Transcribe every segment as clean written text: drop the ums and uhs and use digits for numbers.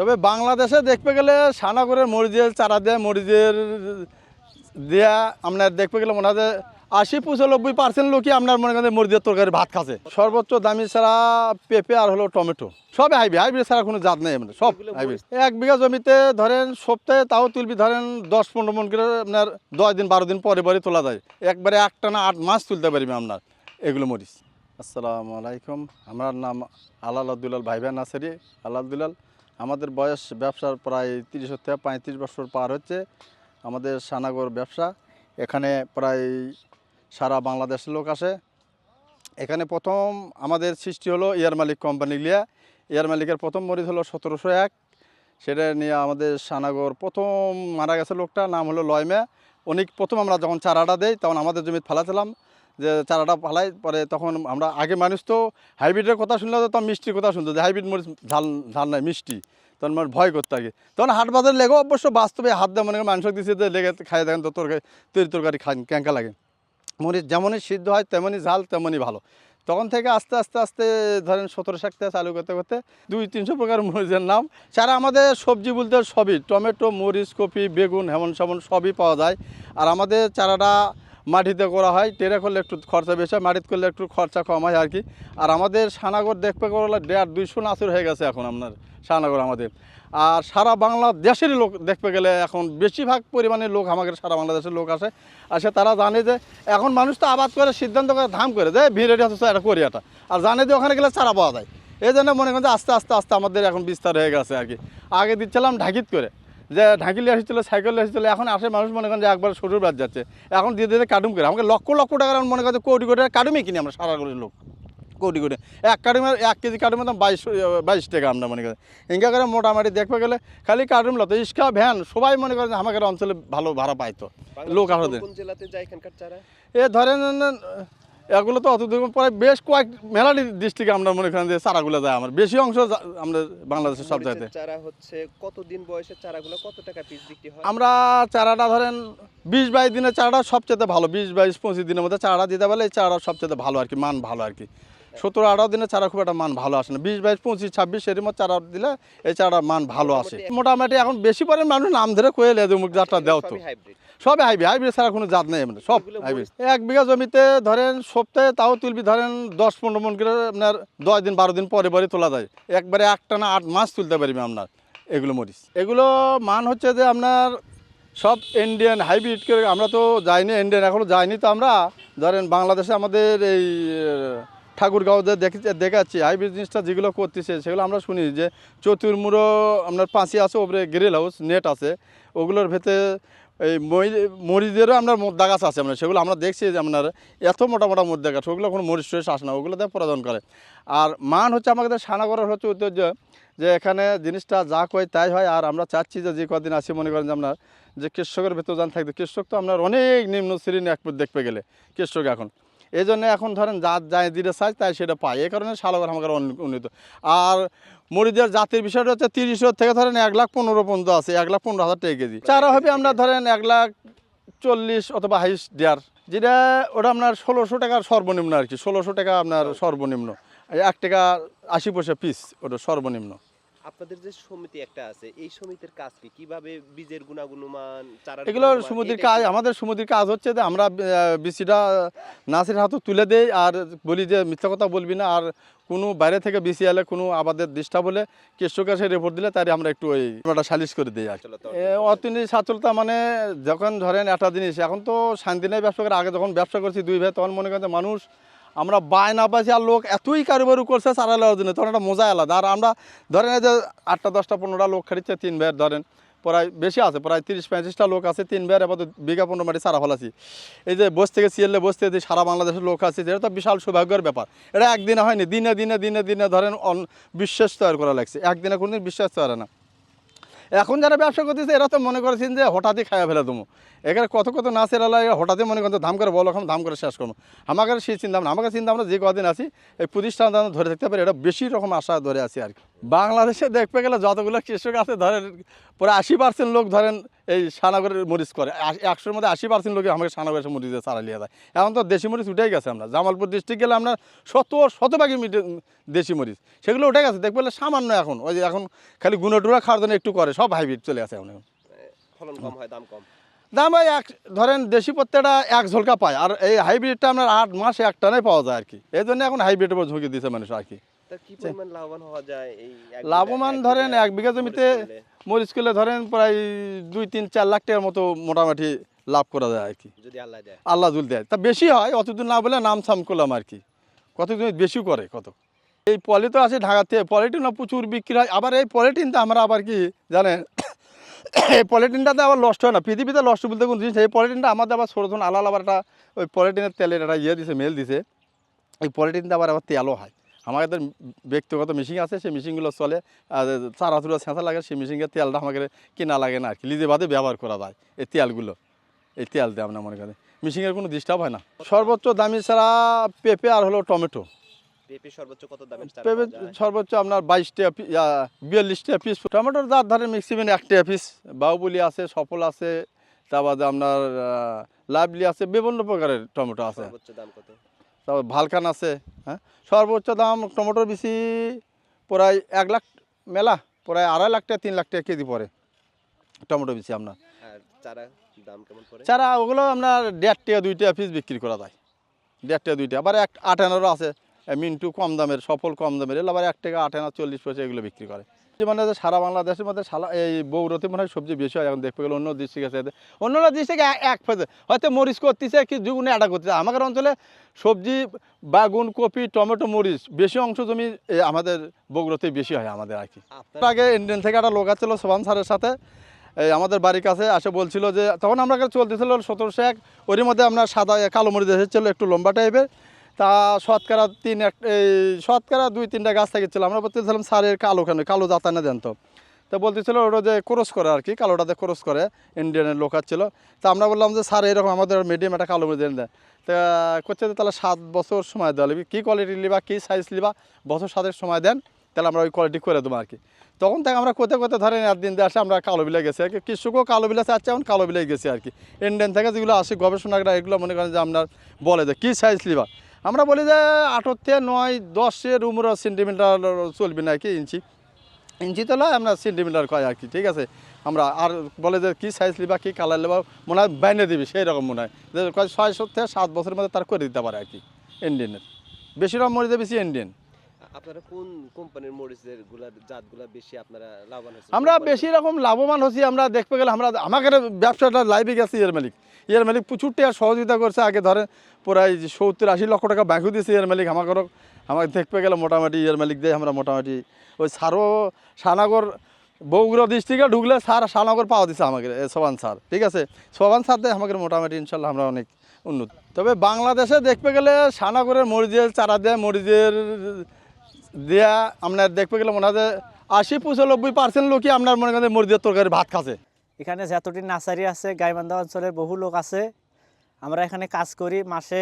তবে বাংলাদেশে দেখতে গেলে সানাগরের মরিচের চারা দেয়া মরিচের দেয়া আপনার দেখতে গেলে মনে হয় ৮০-৯৫% লোকই আপনার মনে করেন মরিচের তরকারি ভাত খাচ্ছে। সর্বোচ্চ দামি ছাড়া পেঁপে আর হলো টমেটো, সবে হাইব্রিড ছাড়া কোনো জাত নেই, মানে সব হাইব্রিড। 1 বিঘা জমিতে ধরেন সপ্তাহে তাও তুলবি ধরেন 10-15 মন করে আপনার 10 দিন 12 দিন পরে পরে তোলা যায়। একবারে একটানা 8 মাস তুলতে পারবি আপনার এগুলো মরিচ। আসসালামু আলাইকুম, আমার নাম আলাল আব্দুল্লাল ভাইবা নার্সারি আলাল দুলাল। আমাদের বয়স ব্যবসার প্রায় 30 থেকে 35 বছর পার হচ্ছে। আমাদের সানাগর ব্যবসা, এখানে প্রায় সারা বাংলাদেশের লোক আসে। এখানে প্রথম আমাদের সৃষ্টি হলো এয়ার মালিক কোম্পানি লিয়া। এয়ার মালিকের প্রথম মরিচ হলো 1701, সেটা নিয়ে আমাদের সানাগর প্রথম মারা গেছে লোকটা, নাম হলো লয়মা। উনি প্রথম আমরা যখন চারাটা দেই তখন আমাদের জমিতে ফালাছিলাম, যে চারাটা ফালাই পরে তখন আমরা আগে মানুষ তো হাইব্রিডের কথা শুনলে তো মিষ্টির কথা শুনতো, যে হাইব্রিড মরিচ ঝাল নাই মিষ্টি, তখন মানুষ ভয় করতো আগে। তখন হাট বাজারে লেগেও অবশ্য বাস্তবে হাত দেওয়া মনে করেন মানুষ দিচ্ছে যে লেগে খাই দেখেন তো তরকারি খান ক্যাঙ্কা লাগে। মরিচ যেমনই সিদ্ধ হয় তেমনই ঝাল তেমনই ভালো। তখন থেকে আস্তে আস্তে আস্তে ধরেন 1700 থেকে চালু করতে করতে 200-300 প্রকার মরিচের নাম। সারা আমাদের সবজি বলতে সবই, টমেটো, মরিচ, কপি, বেগুন, হেমন সেমন সবই পাওয়া যায়। আর আমাদের চারাটা মাটিতে করা হয়, টেরে করলে একটু খরচা বেশি হয়, মাটিতে করলে একটু খরচা কম হয় আর কি। আর আমাদের সানাগর দেখতে করলে 150-200 নাচুর হয়ে গেছে এখন আপনার সানাগর আমাদের। আর সারা বাংলাদেশেরই লোক দেখতে গেলে এখন বেশিরভাগ পরিমাণে লোক আমাদের সারা বাংলাদেশের লোক আসে তারা জানে যে এখন মানুষ তো আবাদ করে সিদ্ধান্ত করে ধাম করে যে ভিড় আছে এটা করি এটা, আর জানে যে ওখানে গেলে চারা পাওয়া যায়। এই জন্য মনে করেন যে আস্তে আস্তে আস্তে আমাদের এখন বিস্তার হয়ে গেছে আর কি। আগে দিচ্ছিলাম ঢাকিত করে, যে ঢাকিলে এসেছিলো, সাইকেলে এসেছিলো, এখন আসে মানুষ মনে করেন যে একবার শ্বশুর বাদ যাচ্ছে, এখন দিয়ে দিয়ে কাটুম করে আমাকে লক্ষ লক্ষ টাকার মনে করেন কোটি কোটি টাকা কাটুমই কিনি আমরা সারা করে লোক কোটি কোটি। 1 কেজি কাটুমের দাম 22 টাকা আমরা মনে করেন। ইঙ্গা করে মোটামুটি দেখতে গেলে খালি কাটুম লতো ইস্কা ভ্যান সবাই মনে করেন আমাদের অঞ্চলে ভালো ভাড়া পাইতো লোক আসলে। এ ধরেন এগুলো তো অত দূর পরে বেশ কয়েক মেলা ডিস্ট্রিক্টে আমরা মনে করেন যে চারাগুলো যায়, আমার বেশি অংশ আমরা বাংলাদেশের সব জায়গাতে। চারা হচ্ছে কতদিন বয়সের চারাগুলো কত টাকা পিস বিক্রি হয়? আমরা চারাটা ধরেন 20-22 দিনের চারাটা সবচেয়ে ভালো, 20-22-25 দিনের মধ্যে চারাটা দিতে পারলে এই চারাটা সবচেয়ে ভালো আর কি, মান ভালো আর কি। 17-18 দিনের চারা খুব একটা মান ভালো আসে না, 20-22-25-26 এর মধ্যে চারা দিলে এই চারাটার মান ভালো আসে মোটামুটি। এখন বেশি পরে মানুষ নাম ধরে কয়ে লেজে মুখ জাতটা দেও তো সবে হাইব্রিড ছাড়া কোনো জাত নেই, মানে সব হাইব্রিড। 1 বিঘা জমিতে ধরেন সপ্তাহে তাও তুলবি ধরেন 10-15 মন করে আপনার 10 দিন 12 দিন পরে পরে তোলা যায়। একবারে একটানা 8 মাস তুলতে পারবি আপনার এগুলো মরিচ। এগুলো মান হচ্ছে যে আপনার সব ইন্ডিয়ান হাইব্রিড করে, আমরা তো যাইনি ইন্ডিয়ান, এখনও যাইনি। তো আমরা ধরেন বাংলাদেশে আমাদের এই ঠাকুরগাঁও যে দেখাচ্ছি হাইব্রিড জিনিসটা যেগুলো করতেছে সেগুলো আমরা শুনি যে চতুর্মুড়ো আপনার পাঁচি আছে, ওপরে গ্রিল হাউস নেট আছে, ওগুলোর ভেতরে এই মরিচেরও আপনার মোদ্দা গাছ আছে, আমরা সেগুলো আমরা দেখছি যে আপনার এত মোটা মোটা মোদ্দা গাছ, ওগুলো কোনো মরিচ টরিচ আসে না, ওগুলোতে প্রদান করে। আর মান হচ্ছে আমাদের সানাগরের হচ্ছে ঐতিহ্য যে এখানে জিনিসটা যা কয় তাই হয়। আর আমরা চাচ্ছি যে কদিন আসি মনে করেন যে আপনার যে কৃষকের ভেতর জান থাকবে, কৃষক তো আপনার অনেক নিম্ন শ্রেণী এক দেখতে গেলে কৃষক এখন, এই জন্য এখন ধরেন যাই দিতে চাই তাই সেটা পাই, এই কারণে সানাগর আমাদের উন্নত। আর মরিচের জাতির বিষয়টা হচ্ছে 30 থেকে ধরেন 1,15,000 পর্যন্ত আছে, 1,15,000 টাকা কেজি। চারা হবে আমরা ধরেন 1,40,000 অথবা হাইস্ট দেড়, যেটা ওটা আপনার 1600 টাকার সর্বনিম্ন আর কি, 1600 টাকা আপনার সর্বনিম্ন, 1 টাকা 80 পয়সা পিস ওটা সর্বনিম্ন। আপনাদের যে সমিতি একটা আছে, এই সমিতির কাজ কি, কিভাবে বীজের গুণমান চারা এগুলো সমিতির কাজ, আমাদের সমিতির কাজ হচ্ছে যে আমরা বিচিটা নার্সের হাতে তুলে দেই আর বলি যে মিথ্যা কথা বলবি না, আর কোনো বাইরে থেকে বিচি এলে কোনো আবাদের ডিস্টার্ব হলে কৃষকের সে রিপোর্ট দিলে তাই আমরা একটু ওই সালিশ করে দিই আর কি। অর্থনীতি সচ্ছলতা মানে যখন ধরেন একটা জিনিস, এখন তো শান্তি নেই ব্যবসা করে, আগে যখন ব্যবসা করছি 2 ভাই তখন মনে করেন যে মানুষ আমরা বায়না পাইছি আর লোক এতই কারোবারু করছে চারা নেওয়ার জন্য, তখন একটা মজা আলাদা। আর আমরা ধরেন এই যে 8টা 10টা 15টা লোক খাটিচ্ছে 3 ভাইয়ের ধরেন প্রায় বেশি আছে, প্রায় 30-35টা লোক আছে 3 ভাইয়ের, এবার 1,15 মাটি চারা ফেলাছি। এই যে বস থেকে সিএলএ বসতে যে সারা বাংলাদেশের লোক আছে, এটা তো বিশাল সৌভাগ্যের ব্যাপার। এটা একদিনে হয়নি, দিনে দিনে দিনে দিনে ধরেন বিশ্বাস তৈরি করা লাগছে, একদিনে কোনোদিন বিশ্বাস তৈরি না। এখন যারা ব্যবসা করতেছে এরা তো মনে করেছেন যে হঠাৎই খাইয়া ফেলে তুমি, এখানে কত কত নাচের আলা হঠাৎই মনে করেন দাম করে বলো, এখন দাম করে শেষ করবো। আমাকে সেই চিন্তা ভাবনা, আমাকে চিন্তা আমরা যে কদিন আছি এই প্রতিষ্ঠান ধরে থাকতে পারি, এটা বেশি রকম আশা ধরে আছি আর কি। বাংলাদেশে দেখতে গেলে যতগুলো কৃষক আছে ধরেন প্রায় 80% লোক ধরেন এই সানাগরের মরিচ করে 100-র মধ্যে 80% লোকই আমাকে সানাগরের মরিচের চারা নিয়ে যায়। এখন তো দেশি মরিচ উঠেই গেছে, আমরা জামালপুর ডিস্ট্রিক্ট গেলে আমরা শতভাগই দেশি মরিচ সেগুলো উঠে গেছে। দেখতে পেলে সামান্য এখন ওই যে এখন খালি গুঁড়োটুরা খাওয়ার জন্য একটু করে, সব হাইব্রিড চলে আসে এখন। ফলন কম হয়, দাম কম। দাম ভাই ধরেন দেশি প্রত্যেকটা এক ঝোলকা পায়, আর এই হাইব্রিডটা আপনার 8 মাসে এক টানে পাওয়া যায় আর কি। এই জন্য এখন হাইব্রিডের উপর ঝুঁকি দিচ্ছে মানুষ আর কি। তার কি পরিমাণ লাভবান হওয়া যায় এই লাভবান ধরেন 1 বিঘা জমিতে মরিচ করলে ধরেন প্রায় 2-3-4 লাখ টাকার মতো মোটামুটি লাভ করা যায় আর কি, যদি আল্লাহ দেয়। আল্লাহ জুল দেয়। তা বেশি হয় অতদূর না বলে নাম সাম করলাম আর কি, কত জমি বেশিও করে কত। এই পলি তো আছে ঢাকা থেকে, পলিটিনও প্রচুর বিক্রি হয়। আবার এই পলিটিনটা আমরা আবার কি জানেন, এই পলিটিনটাতে আবার নষ্ট হয় না, পৃথিবীতে নষ্ট বলতে কোনো জিনিস। এই পলিটিনটা আমাদের আবার ছোটো ধরুন আলাদা আবার একটা ওই পলিটিনের তেলের একটা দিছে, মেল দিছে। এই পলিটিনটা আবার তেলও হয়। আমাদের ব্যক্তিগত মেশিন আছে, সেই মেশিনগুলো চলে, চারা চুরা ছেঁচা লাগে, সেই মেশিনের তেলটা আমাদের কেনা লাগে না আর কি, লিজে বাদে ব্যবহার করা যায় এই তেলগুলো। এই তেল দিয়ে আমরা মনে করি মেশিনের কোনো ডিস্টার্ব হয় না। সর্বোচ্চ দামি ছাড়া পেঁপে আর হলো টমেটো। পেঁপে সর্বোচ্চ কত দামের চারা পেঁপে পাওয়া যায়? সর্বোচ্চ আপনার 22 টাকা 42 টাকা পিস। টমেটোর দাম ধরেন ম্যাক্সিমাম 1 টাকা পিস। বাহুবলি আছে, সফল আছে, তারপরে আপনার লাভলি আছে, বিভিন্ন প্রকারের টমেটো আছে। সর্বোচ্চ দাম কত? তারপর ভালকান আছে। হ্যাঁ, সর্বোচ্চ দাম টমেটোর বেশি প্রায় 1 লাখ মেলা, প্রায় 2.5 লাখ টাকা 3 লাখ টাকা কেজি পড়ে টমেটো বেশি আপনার। আর চারা দাম কেমন পড়ে? চারা ওগুলো আপনার 1.5 টাকা 2 টাকা পিস বিক্রি করা যায়, 1.5 টাকা 2 টাকা। আবার 1 আনারও আছে, মিন্টু কম দামের, সফল কম দামের, এগুলো আবার 1 টাকা 8 আনা 40 পয়সা এগুলো বিক্রি করে। মানে সারা বাংলাদেশের মধ্যে এই বগুড়াতে মনে হয় সবজি বেশি হয় এখন দেখতে গেলে। অন্য ডিস্ট্রিক্ট আছে, অন্য ডিস্ট্রিক্টে এক ফেজে হয়তো মরিচ করতেছে কি যুগুনে অ্যাডা করতেছে। আমাদের অঞ্চলে সবজি বাগুন, কপি, টমেটো, মরিচ বেশি অংশ জমি আমাদের বগুড়াতেই বেশি হয় আমাদের আর কি। আগে ইন্ডিয়ান থেকে একটা লোক আসছিল সোহান স্যারের সাথে, এই আমাদের বাড়ির কাছে আসে বলছিল যে তখন আমরা চলতেছিল 1701, ওরই মধ্যে আপনার সাদা কালো মরিচ এসেছিলো একটু লম্বা টাইপের। তা শতকরা 2-3টা গাছ থেকেছিল। আমরা বলতেছিলাম স্যারের কালো কেন, কালো জাতা না দেন তো। তা বলতেছিল ওটা যে ক্রস করে আর কি, কালোটাতে ক্রস করে, ইন্ডিয়ানের লোক ছিল। তা আমরা বললাম যে স্যার এরকম আমাদের মিডিয়াম একটা কালো মরিচ দেন। তা করছে যে তাহলে 7 বছর সময় দেওয়া লাগবে, কী কোয়ালিটি লিবা, কী সাইজ লিবা, বছর 7 সময় দেন, তাহলে আমরা ওই কোয়ালিটি করে দেবো আর কি। তখন থেকে আমরা কোথায় কোথায় ধরেন একদিন দিয়ে আসে আমরা কালো বিলে গেছি আর কি, কৃষকও কালো বিলে চাচ্ছে, এখন কালো বিলে গেছি আর কি। ইন্ডিয়ান থেকে যেগুলো আসে গবেষণাটা এগুলো মনে করেন যে আপনার বলে যে কী সাইজ লিবা, আমরা বলি যে 8 থেকে 9, 10 উমরা সেন্টিমিটার চলবে না আর কি, ইঞ্চি তো নয়, আমরা সেন্টিমিটার কয় আর কি। ঠিক আছে, আমরা আর বলে যে কী সাইজ লিবা, কী কালার লিবা, মনে হয় বাইনে দিবি সেই রকম মনে হয় যে 6 থেকে 7 বছরের মধ্যে তার করে দিতে পারে আর কি। ইন্ডিয়ানের বেশিরভাগ মরিচে বেশি ইন্ডিয়ান। আপনারা কোন কোম্পানির মরিচের জাতগুলা বেশি আপনারা লাভবান হচ্ছেন? আমরা বেশি রকম লাভবান হচ্ছি। আমরা দেখতে গেলে আমরা আমাদের ব্যবসাটা লাইভে গেছে ইয়ার মালিক প্রচুর টাকা সহযোগিতা করছে। আগে ধরেন প্রায় 70-80 লক্ষ টাকা ব্যাংকও দিয়েছে ইয়ার মালিক আমাকে দেখতে গেলে মোটামুটি ইয়ার মালিক দিয়ে আমরা মোটামুটি ওই সারও সানাগর বগুড়া ডিস্ট্রিক্টে ঢুকলে স্যার সানাগর পাওয়া দিচ্ছে আমাকে সোহান স্যার। ঠিক আছে, সোহান স্যার দিয়ে আমাদের মোটামুটি ইনশাল্লাহ আমরা অনেক উন্নত। তবে বাংলাদেশে দেখতে গেলে সানাগরের মরিচের চারা দেয়, মরিচের দেয়া আপনার দেখতে গেলে মনে হয় 80-95% লোকই আপনার মনে করেন মরিচের তরকারি ভাত খাচ্ছে। এখানে যতটি নার্সারি আছে গাইবান্ধা অঞ্চলের বহু লোক আছে। আমরা এখানে কাজ করি, মাসে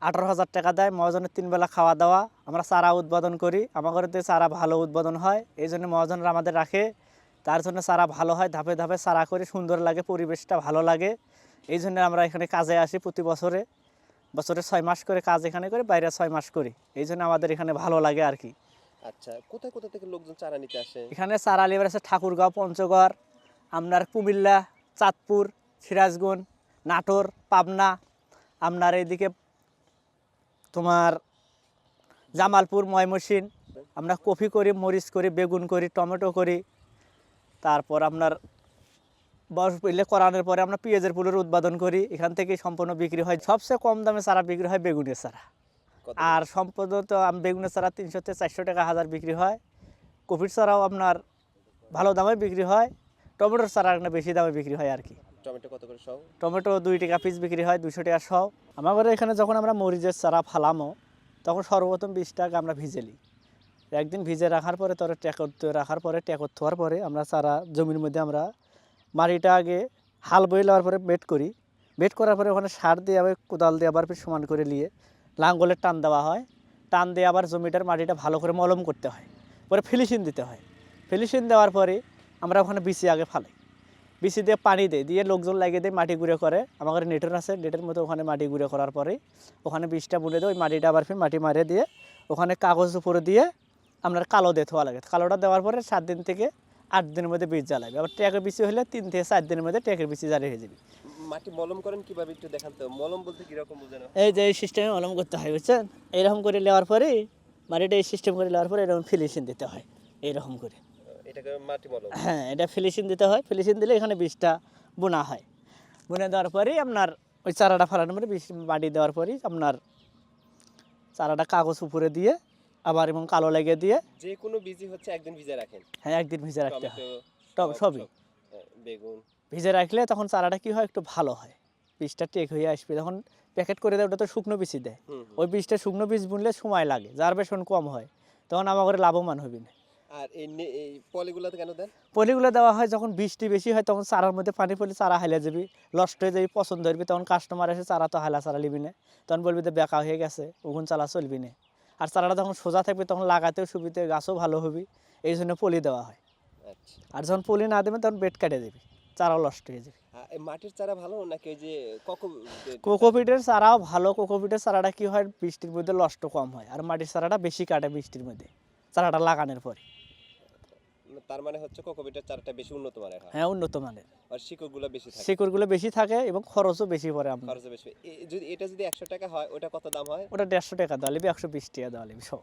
18,000 টাকা দেয়, মহাজনের 3 বেলা খাওয়া দাওয়া। আমরা চারা উৎপাদন করি, আমাদের চারা ভালো উৎপাদন হয়, এই জন্য মহাজনরা আমাদের রাখে, তার জন্য চারা ভালো হয়। ধাপে ধাপে চারা করি, সুন্দর লাগে, পরিবেশটা ভালো লাগে, এই জন্য আমরা এখানে কাজে আসি প্রতি বছরে 6 মাস করে কাজ এখানে করি, বাইরে 6 মাস করি, এই জন্য আমাদের এখানে ভালো লাগে আর কি। আচ্ছা, কোথায় কোথা থেকে লোকজন চারা নিতে আসে? এখানে চারা লিবার আছে ঠাকুরগাঁও, পঞ্চগড়, আপনার কুমিল্লা, চাঁদপুর, সিরাজগঞ্জ, নাটোর, পাবনা, আপনার এইদিকে তোমার জামালপুর, ময়মনসিংহ। আমরা কফি করি, মরিচ করি, বেগুন করি, টমেটো করি, তারপর আপনার বয়স পেলে করানোর পরে আমরা পেঁয়াজের ফুলের উৎপাদন করি, এখান থেকে সম্পূর্ণ বিক্রি হয়। সবচেয়ে কম দামে চারা বিক্রি হয় বেগুনের চারা, আর সম্পূর্ণ তো বেগুনের চারা 300 থেকে 400 টাকা হাজার বিক্রি হয়। কফির চারাও আপনার ভালো দামে বিক্রি হয়, টমেটোর চারা একটা বেশি দামে বিক্রি হয় আর কি। টমেটো কত করে সহ? টমেটো 2 টাকা পিস বিক্রি হয়, 200 টাকা সহ। আমাদের এখানে যখন আমরা মরিচের চারা ফালামো তখন সর্বপ্রথম 20 টাকা আমরা ভিজে নিই। একদিন ভিজে রাখার পরে তোর রাখার পরে ট্যাকর থোয়ার পরে আমরা চারা জমির মধ্যে আমরা মাটিটা আগে হাল বয়ে নেওয়ার পরে বেড করি, বেড করার পরে ওখানে সার দিয়ে আবার কোদাল দিয়ে আবার সমান করে নিয়ে লাঙ্গলের টান দেওয়া হয়, টান দিয়ে আবার জমিটার মাটিটা ভালো করে মলম করতে হয়। পরে ফিনিশিং দিতে হয়। ফিনিশিং দেওয়ার পরে আমরা ওখানে বিচি আগে ফালাই, বিচি দিয়ে পানি দেয়, দিয়ে লোকজন লাগিয়ে দিয়ে মাটি গুঁড়ো করে। আমাদের নেটের আছে, নেটের মতো ওখানে মাটি গুঁড়ো করার পরে ওখানে বীজটা বুনে দেয়, ওই মাটিটা আবার ফির মাটি মারে দিয়ে ওখানে কাগজ উপরে দিয়ে আপনার কালো দিয়ে থোয়া লাগে। কালোটা দেওয়ার পরে 7 দিন থেকে 8 দিনের মধ্যে বীজ জ্বালাবে। আবার ট্যাকের বিচি হলে 3 থেকে 4 দিনের মধ্যে ট্যাকের বিচি জ্বালিয়ে হয়ে যাবে। মাটি মলম করেন কিভাবে একটু দেখান তো, মলম বলতে কিরকম বোঝানো? এই যে এই সিস্টেমে মলম করতে হয়, বুঝছেন? এইরকম করে নেওয়ার পরে মাটিটা এই সিস্টেম করে নেওয়ার পরে এরকম ফিনিশিং দিতে হয় এইরকম করে। এটাকে মাটি মলম। হ্যাঁ, এটা ফিনিশিং দিতে হয়। ফিনিশিং দিলে এখানে বীজটা বোনা হয়। বুনে দেওয়ার পরেই আপনার ওই চারাটা ফালানোর পরে বীজ মাটি দেওয়ার পরেই আপনার চারাটা কাগজ উপরে দিয়ে আবার এবং কালো লাগিয়ে দিয়ে, যে কোনো বীজই হচ্ছে একদিন ভিজে রাখেন? হ্যাঁ, একদিন ভিজে রাখতে হয়। টমেটো, সবই বেগুন। ভিজে রাখলে তখন চারাটা কি হয়, একটু ভালো হয়, বীজটা টেক হয়ে আসবে। যখন প্যাকেট করে দেয় ওটা তো শুকনো বীজই দেয়, ওই বীজটা শুকনো বীজ বুনলে সময় লাগে, যার বেশন কম হয়, তখন আমার লাভবান হবি না। আর এই পলিগুলোতে কেন দেন? পলিগুলো দেওয়া হয় যখন বৃষ্টি বেশি হয়, তখন চারার মধ্যে পানি পড়লে চারা হাইলে যাবি, নষ্ট হয়ে যাবি, পছন্দ হবি, তখন কাস্টমার এসে চারা তো হাইলা চারা লিবি না, তখন বলবি তো বেকা হয়ে গেছে, ওগুন চালা চলবি না। আর চারাটা যখন সোজা থাকবে তখন লাগাতেও সুবিধে, গাছও ভালো হবে, এই জন্য পলি দেওয়া হয়। আচ্ছা। আর যখন পলি না দেবে তখন বেড কেটে দেবে, চারাও নষ্ট হয়ে যাবে। এই মাটির চারা ভালো নাকি ওই যে কোকোপিটের চারাও ভালো। কোকোপিটের চারাটা কি হয়, বৃষ্টির মধ্যে নষ্ট কম হয়, আর মাটির চারাটা বেশি কাটে বৃষ্টির মধ্যে চারাটা লাগানোর পরে। তার মানে হচ্ছে কোকোপিটের চারাটা বেশি উন্নত মানের হয়? হ্যাঁ, উন্নত মানের। আর শিকড়গুলো বেশি থাকে? শিকড়গুলো বেশি থাকে এবং খরচও বেশি পড়ে। আপনার খরচ বেশি। যদি এটা যদি 100 টাকা হয়, ওটা কত দাম হয়? ওটা 150 টাকা দেওয়া লাগবে, 120 টাকা দেওয়া লাগবে সব।